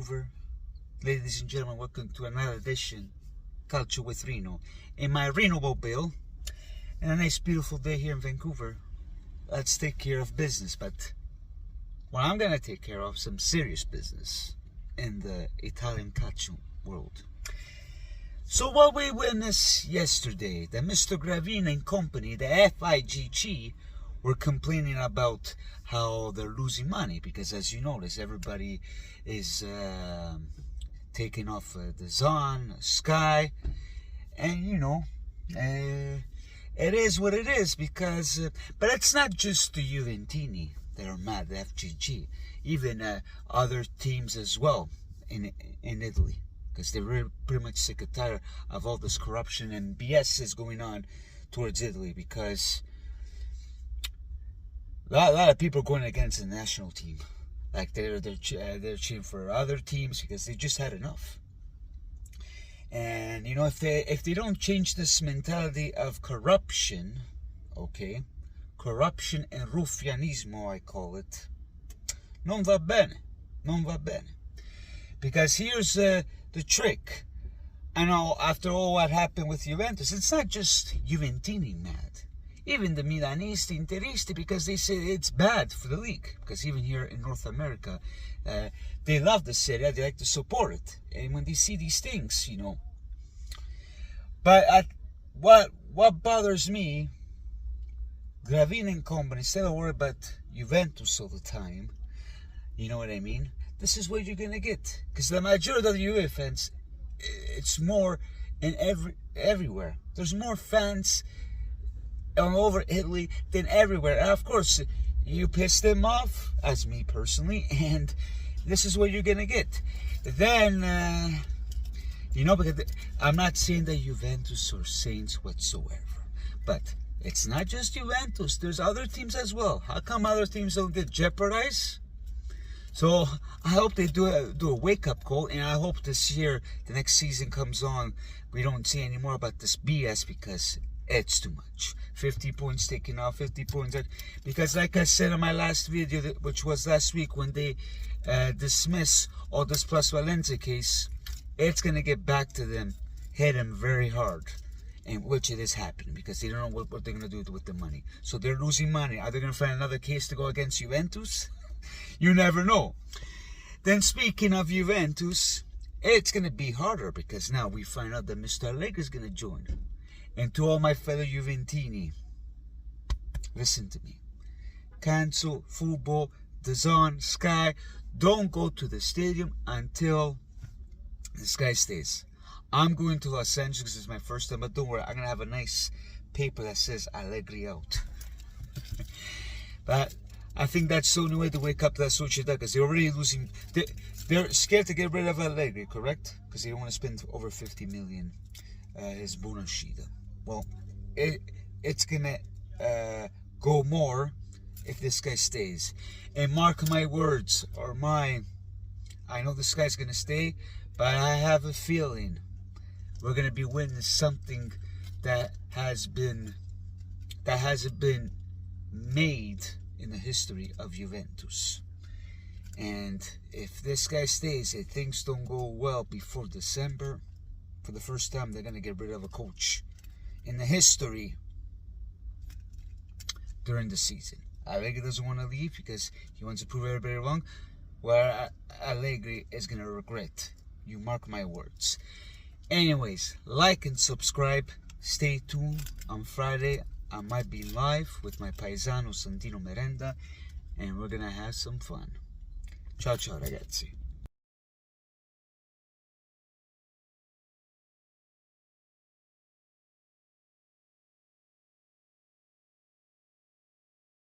Vancouver. Ladies and gentlemen, welcome to another edition Calcio with Reno in my Reno mobile. And a nice beautiful day here in Vancouver. Let's take care of business, but well, I'm gonna take care of some serious business in the Italian calcio world. So what we witnessed yesterday, that Mr. Gravina and company, the FIGC, were complaining about how they're losing money because, as you notice, everybody is taking off dazn, Sky, and you know, it is what it is because, but it's not just the Juventini that are mad, the FGG, even other teams as well in Italy, because they're pretty much sick and tired of all this corruption and BS is going on towards Italy, because a lot of people are going against the national team, like they're cheering for other teams because they just had enough. And you know, if they don't change this mentality of corruption, okay, corruption and ruffianismo, I call it, non va bene, because here's the trick. I know after all what happened with Juventus, it's not just Juventini mad. Even the Milanisti, Interisti, because they say it's bad for the league. Because even here in North America, they love the Serie A, they like to support it. And when they see these things, you know. But what bothers me, Gravina and company, instead of worrying about Juventus all the time, you know what I mean? This is what you're going to get. Because the majority of the Juve fans, it's more in everywhere. There's more fans all over Italy than everywhere. And of course, you piss them off, as me personally, and this is what you're gonna get. Then, you know, because I'm not saying that Juventus are saints whatsoever, but it's not just Juventus. There's other teams as well. How come other teams don't get jeopardized? So I hope they do a wake-up call, and I hope this year, the next season comes on, we don't see any more about this BS, because it's too much. 50 points taken off, 50 points out. Because like I said in my last video, which was last week, when they dismiss all this Plus Valencia case, it's going to get back to them, hit them very hard. And which it is happening, because they don't know what they're going to do with the money. So they're losing money. Are they going to find another case to go against Juventus? You never know. Then speaking of Juventus, it's going to be harder, because now we find out that Mr. Allegri is going to join. And to all my fellow Juventini, listen to me. Cancel football, dazn, Sky. Don't go to the stadium until the Sky stays. I'm going to Los Angeles because it's my first time, but don't worry, I'm going to have a nice paper that says Allegri out. But I think that's the only way to wake up that sociedad, because they're already losing. They're scared to get rid of Allegri, correct? Because they don't want to spend over 50 million his bonus sheet. Well, it's gonna go more if this guy stays. And mark my words, or mine, I know this guy's gonna stay, but I have a feeling we're gonna be winning something that hasn't been made in the history of Juventus. And if this guy stays, if things don't go well before December, for the first time they're gonna get rid of a coach in the history during the season. Allegri doesn't want to leave because he wants to prove everybody wrong. Well, Allegri is going to regret. You mark my words. Anyways, like and subscribe. Stay tuned. On Friday, I might be live with my paisano Santino Merenda, and we're going to have some fun. Ciao ciao ragazzi.